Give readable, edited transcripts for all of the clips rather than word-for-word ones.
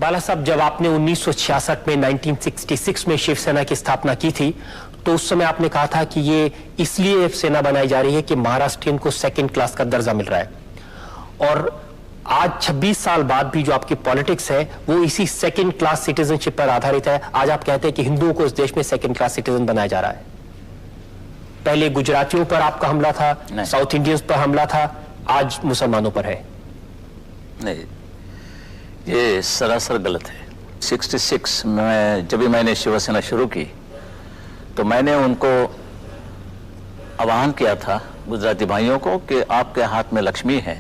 बाला साहब, जब आपने 1966 में 1966 में शिवसेना की स्थापना की थी तो उस समय आपने कहा था कि ये इसलिए सेना बनाई जा रही है कि महाराष्ट्रियन को सेकंड क्लास का दर्जा मिल रहा है। और आज 26 साल बाद भी जो आपकी पॉलिटिक्स है वो इसी सेकंड क्लास सिटीजनशिप पर आधारित है। आज आप कहते हैं कि हिंदुओं को इस देश में सेकंड क्लास सिटीजन बनाया जा रहा है। पहले गुजरातियों पर आपका हमला था, साउथ इंडियंस पर हमला था, आज मुसलमानों पर है। नहीं, ये सरासर गलत है। 66 में जब भी मैंने शिवसेना शुरू की तो मैंने उनको आह्वान किया था, गुजराती भाइयों को, कि आपके हाथ में लक्ष्मी है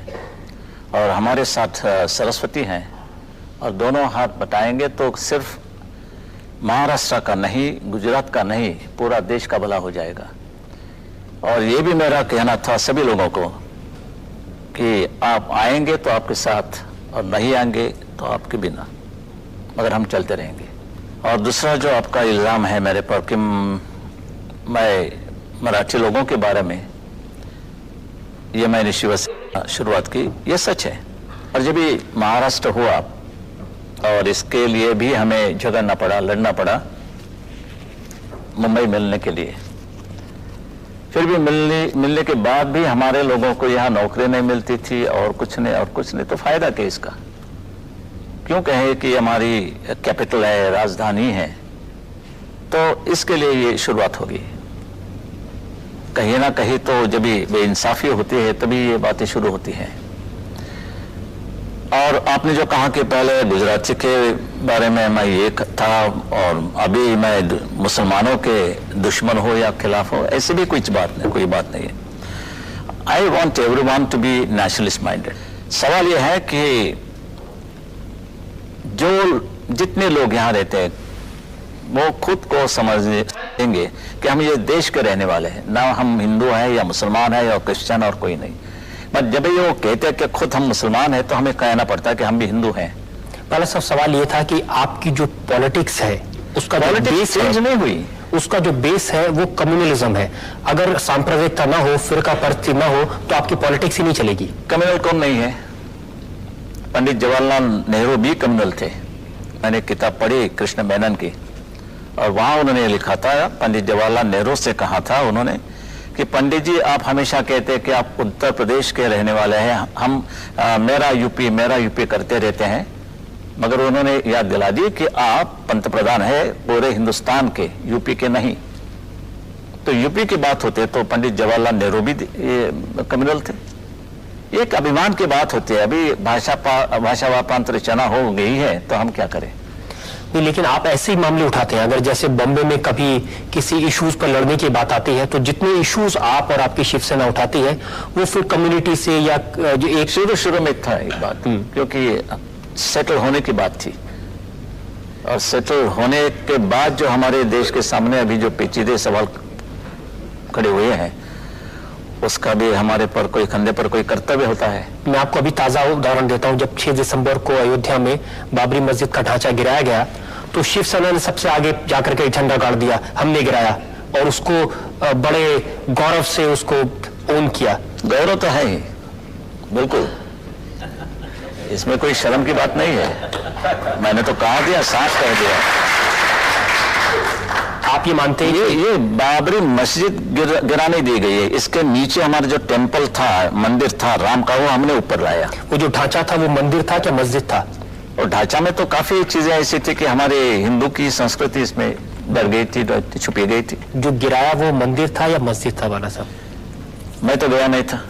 और हमारे साथ सरस्वती हैं और दोनों हाथ बटाएंगे तो सिर्फ महाराष्ट्र का नहीं, गुजरात का नहीं, पूरा देश का भला हो जाएगा। और ये भी मेरा कहना था सभी लोगों को कि आप आएंगे तो आपके साथ और नहीं आएंगे तो आपके बिना, मगर हम चलते रहेंगे। और दूसरा जो आपका इल्ज़ाम है मेरे पर कि मैं मराठी लोगों के बारे में ये मैंने शिवसेना शुरुआत की, ये सच है। और जब भी महाराष्ट्र हुआ और इसके लिए भी हमें झगड़ना पड़ा, लड़ना पड़ा मुंबई मिलने के लिए, फिर भी मिलने के बाद भी हमारे लोगों को यहाँ नौकरी नहीं मिलती थी और कुछ नहीं, तो फायदा क्या इसका? क्यों कहे कि हमारी कैपिटल है, राजधानी है। तो इसके लिए ये शुरुआत होगी। कहीं ना कहीं तो जब भी बेइंसाफी होती है तभी ये बातें शुरू होती हैं। और आपने जो कहा कि पहले गुजराती के बारे में मैं ये था और अभी मैं मुसलमानों के दुश्मन हो या खिलाफ हो, ऐसी भी कोई बात नहीं है। I want everyone to be nationalist minded. सवाल यह है कि जो जितने लोग यहाँ रहते हैं वो खुद को समझेंगे कि हम ये देश के रहने वाले हैं, ना हम हिंदू हैं या मुसलमान हैं या क्रिश्चियन और कोई नहीं। पर जब ये वो कहते हैं कि खुद हम मुसलमान हैं तो हमें कहना पड़ता है कि हम भी हिंदू हैं। बाला साहब, सवाल ये था कि आपकी जो पॉलिटिक्स है उसका पॉलिटिक्स चेंज नहीं हुई, उसका जो बेस है वो कम्युनलिज्म है। अगर सांप्रदायिकता ना हो, फिरका परस्ती ना हो तो आपकी पॉलिटिक्स ही नहीं चलेगी। कम्युनल कौन नहीं है? पंडित जवाहरलाल नेहरू भी कम्युनल थे। मैंने किताब पढ़ी कृष्ण मेनन की और वहां उन्होंने लिखा था, पंडित जवाहरलाल नेहरू से कहा था उन्होंने कि पंडित जी, आप हमेशा कहते हैं कि आप उत्तर प्रदेश के रहने वाले हैं, हम मेरा यूपी करते रहते हैं, मगर उन्होंने याद दिला दी कि आप पंतप्रधान है पूरे हिंदुस्तान के, यूपी के नहीं। तो यूपी की बात होते तो पंडित जवाहरलाल नेहरू भी कम्युनल थे। एक अभिमान की बात होती है। अभी भाषा वापांतर रचना हो गई है तो हम क्या करें? लेकिन आप ऐसे ही मामले उठाते हैं। अगर जैसे बॉम्बे में कभी किसी इश्यूज पर लड़ने की बात आती है तो जितने इश्यूज आप और आपकी शिवसेना उठाती है वो फिर कम्युनिटी से या जो एक शुरू में था एक बात, क्योंकि सेटल होने की बात थी और सेटल होने के बाद जो हमारे देश के सामने अभी जो पेचीदे सवाल खड़े हुए हैं उसका भी हमारे पर कोई कंधे पर कोई कर्तव्य होता है। मैं आपको अभी ताजा उदाहरण देता हूं। जब 6 दिसंबर को अयोध्या में बाबरी मस्जिद का ढांचा गिराया गया तो शिवसेना ने सबसे आगे जाकर के झंडा गाड़ दिया, हमने गिराया, और उसको बड़े गौरव से उसको ओन किया। गौरव तो है ही, बिल्कुल, इसमें कोई शर्म की बात नहीं है। मैंने तो कहा दिया, साफ कह दिया। आप ये मानते हैं ये बाबरी मस्जिद गिराने दी गई है, इसके नीचे हमारा जो टेम्पल था, मंदिर था राम का, वो हमने ऊपर लाया। वो जो ढांचा था वो मंदिर था क्या मस्जिद था? और ढांचा में तो काफी चीजें ऐसी थी कि हमारे हिंदू की संस्कृति इसमें डर गई थी, छुपी गई थी। जो गिराया वो मंदिर था या मस्जिद था बाला साहब? मैं तो गया नहीं था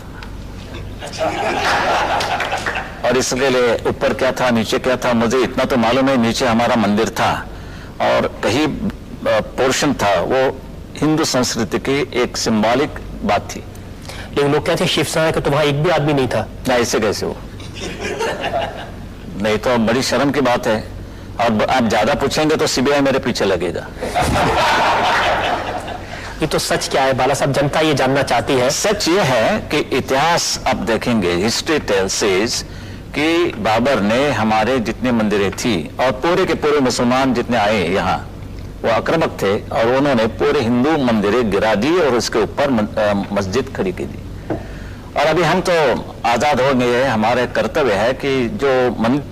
और इसके लिए ऊपर क्या था नीचे क्या था मुझे इतना तो मालूम है। नीचे हमारा मंदिर था और कहीं पोर्शन था वो हिंदू संस्कृति की एक सिंबॉलिक बात थी। लेकिन लोग कहते हैं शिवसेना का तो वहां एक भी आदमी नहीं था। ना, ऐसे कैसे हो? नहीं तो बड़ी शर्म की बात है। और आप ज्यादा पूछेंगे तो सीबीआई मेरे पीछे लगेगा। ये तो सच क्या है बाला साहब, जनता ये जानना चाहती है। सच ये है कि इतिहास आप देखेंगे, हिस्ट्री टेल्स सेज कि बाबर ने हमारे जितने मंदिरें थी और पूरे के पूरे मुसलमान जितने आए यहाँ वो आक्रामक थे और उन्होंने पूरे हिंदू मंदिरें गिरा दी और उसके ऊपर मस्जिद खड़ी की दी। और अभी हम तो आज़ाद हो गए हैं, हमारे कर्तव्य है कि जो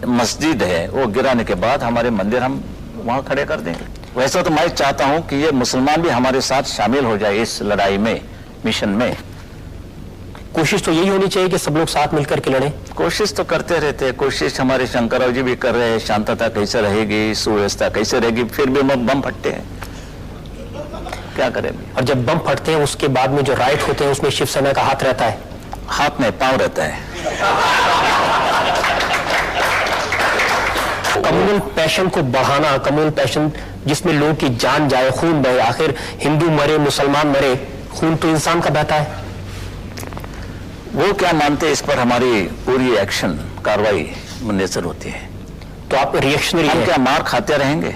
मस्जिद है वो गिराने के बाद हमारे मंदिर हम वहाँ खड़े कर देंगे। वैसे तो मैं चाहता हूँ कि ये मुसलमान भी हमारे साथ शामिल हो जाए इस लड़ाई में, मिशन में। कोशिश तो यही होनी चाहिए कि सब लोग साथ मिलकर के लड़ें। कोशिश तो करते रहते हैं, कोशिश हमारे शंकरराव जी भी कर रहे हैं, शांतता कैसे रहेगी, सुव्यवस्था कैसे रहेगी, फिर भी बम फटते हैं, क्या करें। और जब बम फटते हैं उसके बाद में जो राइट होते हैं उसमें शिवसेना का हाथ रहता है? हाथ में पांव रहता है। कम्युनल पैशन को बढ़ाना, कम्युनल पैशन जिसमें लोगों की जान जाए, खून बहे, आखिर हिंदू मरे मुसलमान मरे, खून तो इंसान का बहता है। वो क्या मानते हैं इस पर हमारी पूरी एक्शन कार्रवाई मुनसर होती है। तो आप रिएक्शनरी हम हैं। क्या मार खाते रहेंगे?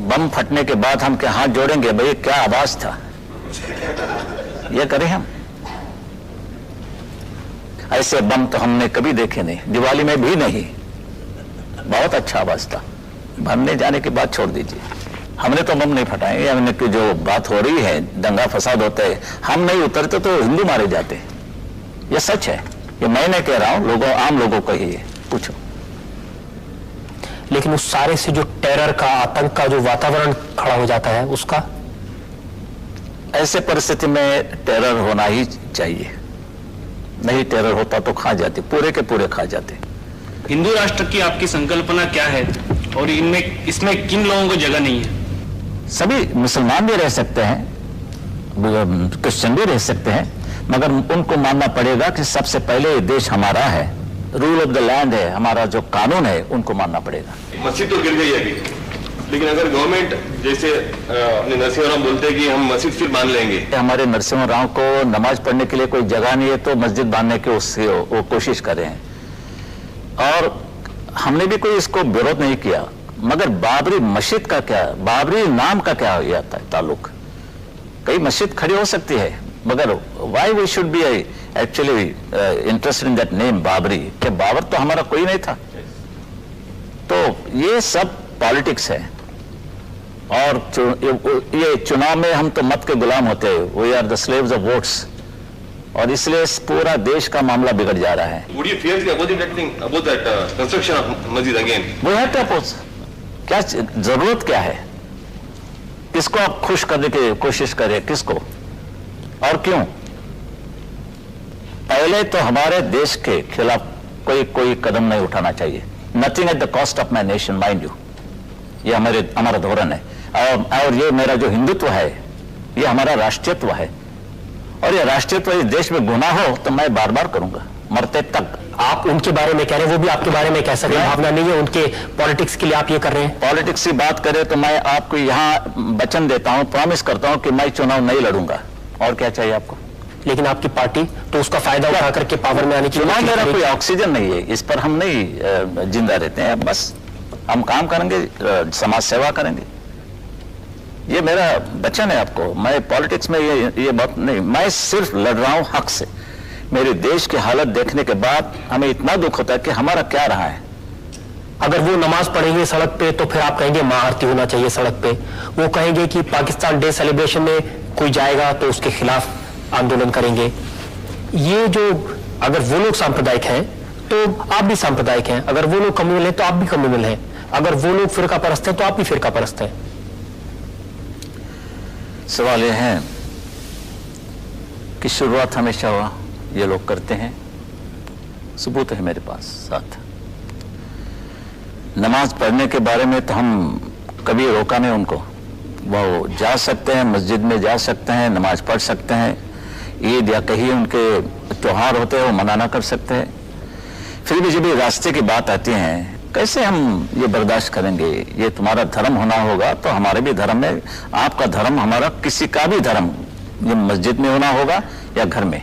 बम फटने के बाद हम क्या हाथ जोड़ेंगे, भाई क्या आवाज था, ये करें हम? ऐसे बम तो हमने कभी देखे नहीं, दिवाली में भी नहीं। बहुत अच्छा आवाज था, भरने जाने के बाद छोड़ दीजिए। हमने तो बम नहीं फटाए। हमने की जो बात हो रही है, दंगा फसाद होता है, हम नहीं उतरते तो हिंदू मारे जाते, ये सच है। ये मैं नहीं कह रहा हूं, लोगों, आम लोगों को ही है, पूछो। लेकिन उस सारे से जो टेरर का, आतंक का जो वातावरण खड़ा हो जाता है, उसका ऐसे परिस्थिति में टेरर होना ही चाहिए। नहीं टेरर होता तो खा जाते, पूरे के पूरे खा जाते। हिंदू राष्ट्र की आपकी संकल्पना क्या है और इनमें इसमें किन लोगों को जगह नहीं है? सभी मुसलमान भी रह सकते हैं, क्रिश्चियन भी रह सकते हैं, मगर उनको मानना पड़ेगा कि सबसे पहले ये देश हमारा है, रूल ऑफ द लैंड है, हमारा जो कानून है उनको मानना पड़ेगा। मस्जिद तो गिर गई अभी, लेकिन अगर गवर्नमेंट जैसे अपने नरसिंह बोलते हैं कि हम मस्जिद फिर बांध लेंगे। हमारे नरसिंह राव को नमाज पढ़ने के लिए कोई जगह नहीं है तो मस्जिद बांधने की उससे वो कोशिश कर रहे हैं, और हमने भी कोई इसको विरोध नहीं किया। मगर बाबरी मस्जिद का क्या, बाबरी नाम का क्या हो जाता है ताल्लुक? कई मस्जिद खड़ी हो सकती है, मगर why we should be actually interested in that name Babri? कि बाबर तो हमारा कोई नहीं था। तो ये सब पॉलिटिक्स है, और ये चुनाव में हम तो मत के गुलाम होते हैं, we are the slaves of votes, और इसलिए पूरा देश का मामला बिगड़ जा रहा है। Would you fear the about that construction of masjid again? वो है टपोस, क्या जरूरत क्या है? किसको आप खुश करने की कोशिश करें, किसको और क्यों? पहले तो हमारे देश के खिलाफ कोई कदम नहीं उठाना चाहिए। Nothing at the cost of my nation, mind you, ये हमारा धोरण है। और ये मेरा जो हिंदुत्व है, ये हमारा राष्ट्रीयत्व है, और ये राष्ट्रीयत्व इस देश में गुनाह हो तो मैं बार बार करूंगा, मरते तक। आप उनके बारे में कह रहे हैं, वो भी आपके बारे में कह सकते हैं, भावना नहीं है उनके पॉलिटिक्स के लिए आप ये कर रहे हैं। पॉलिटिक्स की बात करें तो मैं आपको यहाँ वचन देता हूँ, प्रॉमिस करता हूँ कि मैं चुनाव नहीं लड़ूंगा। और क्या चाहिए आपको? लेकिन आपकी पार्टी तो उसका फायदा उठा करके पावर में आने की चुनाव कोशिश मेरा करेगी। कोई ऑक्सीजन नहीं है, इस पर हम नहीं जिंदा रहते हैं। बस हम काम करेंगे, समाज सेवा करेंगे, ये मेरा वचन है आपको। मैं पॉलिटिक्स में ये बात नहीं, मैं सिर्फ लड़ रहा हूं हक से। मेरे देश की हालत देखने के बाद हमें इतना दुख होता है कि हमारा क्या रहा है। अगर वो नमाज पढ़ेंगे सड़क पे तो फिर आप कहेंगे महाआरती होना चाहिए सड़क पे। वो कहेंगे कि पाकिस्तान डे सेलिब्रेशन में कोई जाएगा तो उसके खिलाफ आंदोलन करेंगे। ये जो, अगर वो लोग सांप्रदायिक हैं तो आप भी सांप्रदायिक हैं, अगर वो लोग कम्युनल हैं तो आप भी कम्युनल हैं, अगर वो लोग फिरका परस्त हैं तो आप भी फिरका परस्त हैं। सवाल यह है कि शुरुआत हमेशा ये लोग करते हैं, सबूत है मेरे पास साथ। नमाज पढ़ने के बारे में तो हम कभी रोका नहीं उनको, वो जा सकते हैं, मस्जिद में जा सकते हैं, नमाज पढ़ सकते हैं, ईद या कहीं उनके त्योहार होते हैं वो मनाना कर सकते हैं। फिर भी जब ये रास्ते की बात आती है, कैसे हम ये बर्दाश्त करेंगे? ये तुम्हारा धर्म होना होगा तो हमारे भी धर्म में, आपका धर्म, हमारा किसी का भी धर्म, ये मस्जिद में होना होगा या घर में।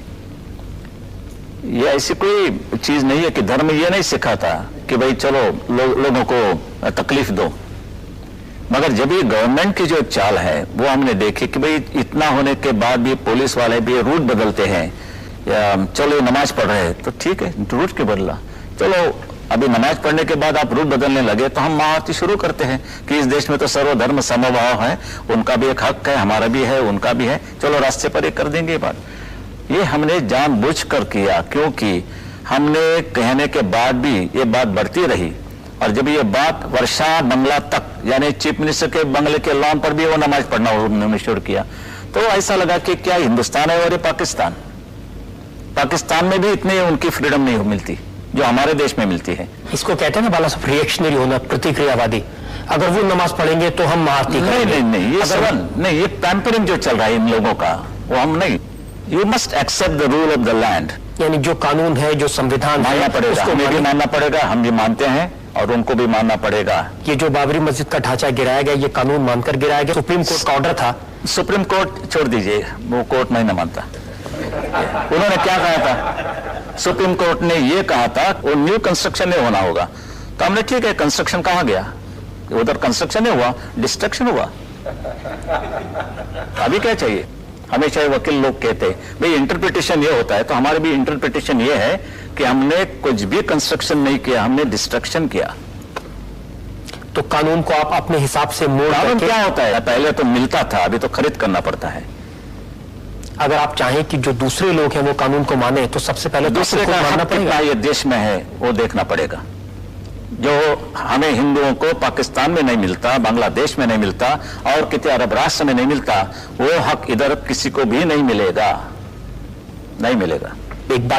ये ऐसी कोई चीज नहीं है कि धर्म ये नहीं सिखाता कि भाई चलो लोगों को तकलीफ दो। मगर जब ये गवर्नमेंट की जो चाल है वो हमने देखी कि भाई इतना होने के बाद भी पुलिस वाले भी रूट बदलते हैं, या चलो नमाज पढ़ रहे हैं तो ठीक है, रूट क्यों बदला? चलो अभी नमाज पढ़ने के बाद आप रूट बदलने लगे तो हम महाआरती शुरू करते हैं कि इस देश में तो सर्वधर्म समभाव है, उनका भी एक हक है, हमारा भी है, उनका भी है, चलो रास्ते पर एक कर देंगे ये बात। ये हमने जानबूझकर किया, क्योंकि हमने कहने के बाद भी ये बात बढ़ती रही, और जब ये बात वर्षा बंगला तक, यानी चीफ मिनिस्टर के बंगले के लॉन पर भी वो नमाज पढ़ना उन्होंने शुरू किया, तो ऐसा लगा कि क्या हिंदुस्तान है और ये पाकिस्तान। पाकिस्तान में भी इतनी उनकी फ्रीडम नहीं मिलती जो हमारे देश में मिलती है। इसको कहते हैं ना बाला साहब, रिएक्शनरी होना, प्रतिक्रियावादी। अगर वो नमाज पढ़ेंगे तो हम मारती नहीं, ये सवाल नहीं, ये पैम्परिंग जो चल रहा है इन लोगों का, वो हम नहीं। You must accept the rule of the land. यानी जो कानून है, जो संविधान मानना पड़ेगा, उसको हमें भी मानना पड़ेगा, हम भी मानते हैं और उनको भी मानना पड़ेगा। ये जो बाबरी मस्जिद का ढांचा गिराया गया, ये कानून मानकर गिराया गया। सुप्रीम कोर्ट का ऑर्डर था। सुप्रीम कोर्ट छोड़ दीजिए, वो कोर्ट नहीं मानता। उन्होंने क्या कहा था? सुप्रीम कोर्ट ने ये कहा था वो न्यू कंस्ट्रक्शन नहीं होना होगा। तो हमने ठीक है, कंस्ट्रक्शन कहाँ गया? उधर कंस्ट्रक्शन नहीं हुआ, डिस्ट्रक्शन हुआ। अभी क्या चाहिए? हमेशा वकील लोग कहते भाई इंटरप्रिटेशन ये होता है, तो हमारे भी इंटरप्रिटेशन ये है कि हमने कुछ भी कंस्ट्रक्शन नहीं किया, हमने डिस्ट्रक्शन किया। तो कानून को आप अपने हिसाब से मोड़ कानून करके, क्या होता है? पहले तो मिलता था, अभी तो खरीद करना पड़ता है। अगर आप चाहें कि जो दूसरे लोग हैं वो कानून को माने, तो सबसे पहले दूसरे को का मानना हक कितना पड़ेगा। ये देश में है वो देखना पड़ेगा। जो हमें हिंदुओं को पाकिस्तान में नहीं मिलता, बांग्लादेश में नहीं मिलता और किसी अरब राष्ट्र में नहीं मिलता, वो हक इधर किसी को भी नहीं मिलेगा, नहीं मिलेगा। एक बात